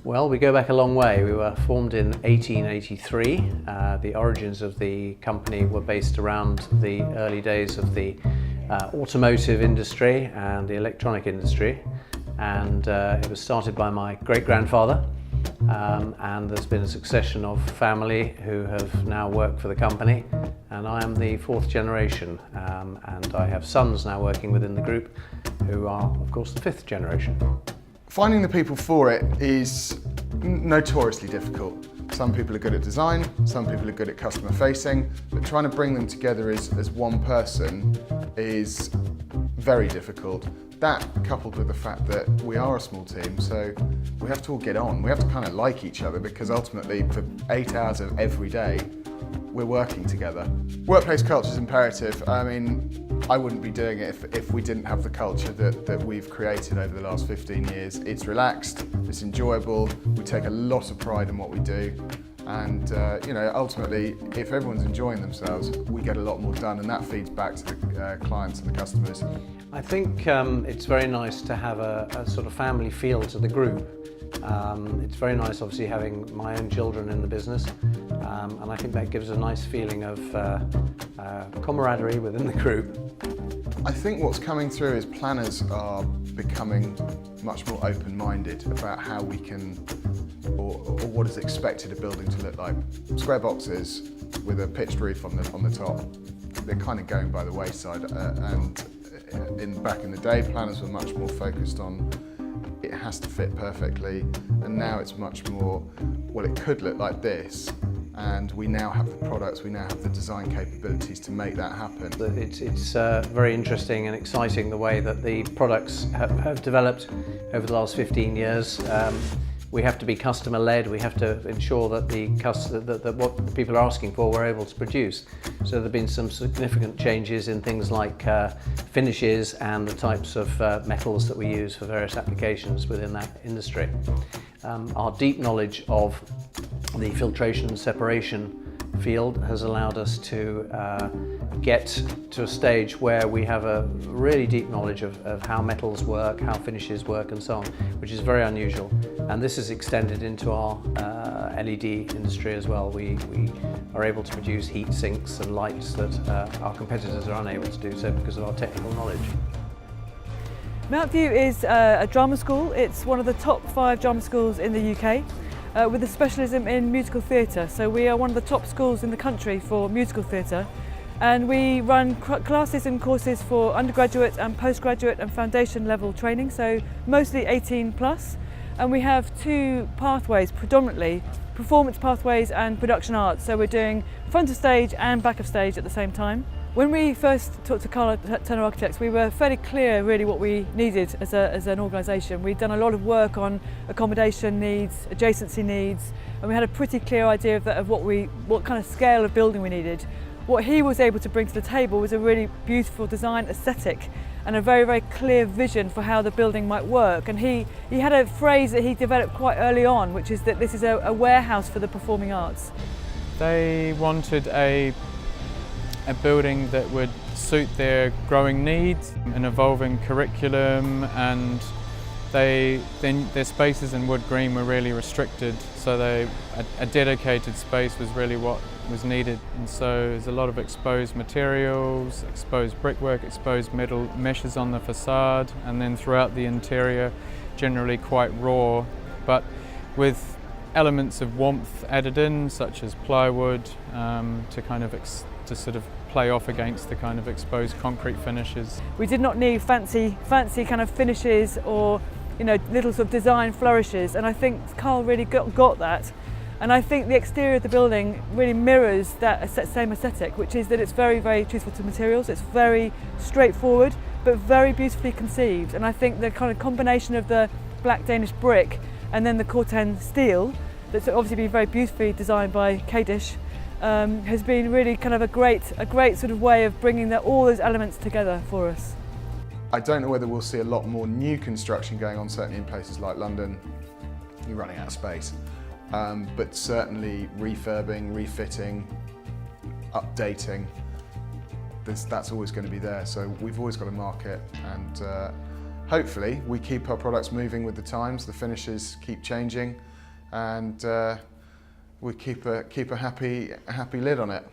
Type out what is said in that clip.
Well, we go back a long way. We were formed in 1883. The origins of the company were based around the early days of the automotive industry and the electronic industry. And it was started by my great-grandfather. And there's been a succession of family who have now worked for the company. And I am the fourth generation. And I have sons now working within the group who are, of course, the fifth generation. Finding the people for it is notoriously difficult. Some people are good at design, some people are good at customer facing, but trying to bring them together as one person is very difficult. That coupled with the fact that we are a small team, so we have to all get on. We have to kind of like each other because ultimately for 8 hours of every day, we're working together. Workplace culture is imperative. I mean, I wouldn't be doing it if we didn't have the culture that we've created over the last 15 years. It's relaxed, it's enjoyable, we take a lot of pride in what we do, and ultimately, if everyone's enjoying themselves, we get a lot more done, and that feeds back to the clients and the customers. I think it's very nice to have a sort of family feel to the group. It's very nice, obviously, having my own children in the business, and I think that gives a nice feeling of camaraderie within the group. I think what's coming through is planners are becoming much more open-minded about how we can, or what is expected a building to look like. Square boxes with a pitched roof on the top, they're kind of going by the wayside, and back in the day, planners were much more focused on it has to fit perfectly, and now it's much more, well, it could look like this, and we now have the products, we now have the design capabilities to make that happen. It's very interesting and exciting the way that the products have developed over the last 15 years. We have to be customer-led. We have to ensure that that what the people are asking for, we're able to produce. So there have been some significant changes in things like finishes and the types of metals that we use for various applications within that industry. Our deep knowledge of the filtration and separation field has allowed us to get to a stage where we have a really deep knowledge of how metals work, how finishes work and so on, which is very unusual. And this is extended into our LED industry as well. We are able to produce heat sinks and lights that our competitors are unable to do so because of our technical knowledge. Mountview is a drama school. It's one of the top 5 drama schools in the UK. With a specialism in musical theatre. So we are one of the top schools in the country for musical theatre, and we run classes and courses for undergraduate and postgraduate and foundation level training, so mostly 18 plus, and we have 2 pathways predominantly, performance pathways and production arts, so we're doing front of stage and back of stage at the same time. When we first talked to Carl Turner Architects, we were fairly clear really what we needed as an organisation. We'd done a lot of work on accommodation needs, adjacency needs, and we had a pretty clear idea of what kind of scale of building we needed. What he was able to bring to the table was a really beautiful design aesthetic and a very, very clear vision for how the building might work. And he had a phrase that he developed quite early on, which is that this is a warehouse for the performing arts. They wanted a building that would suit their growing needs, an evolving curriculum, and their spaces in Wood Green were really restricted, so a dedicated space was really what was needed. And so there's a lot of exposed materials, exposed brickwork, exposed metal meshes on the facade, and then throughout the interior generally quite raw, but with elements of warmth added in, such as plywood, to kind of to sort of play off against the kind of exposed concrete finishes. We did not need fancy kind of finishes or little sort of design flourishes, and I think Carl really got that. And I think the exterior of the building really mirrors that same aesthetic, which is that it's very, very truthful to materials. It's very straightforward, but very beautifully conceived. And I think the kind of combination of the black Danish brick and then the Corten steel, that's obviously been very beautifully designed by Kadish, has been really kind of a great sort of way of bringing all those elements together for us. I don't know whether we'll see a lot more new construction going on, certainly in places like London. You're running out of space. But certainly refurbing, refitting, updating, that's always going to be there. So we've always got a market, and hopefully we keep our products moving with the times, the finishes keep changing. and we keep a happy lid on it.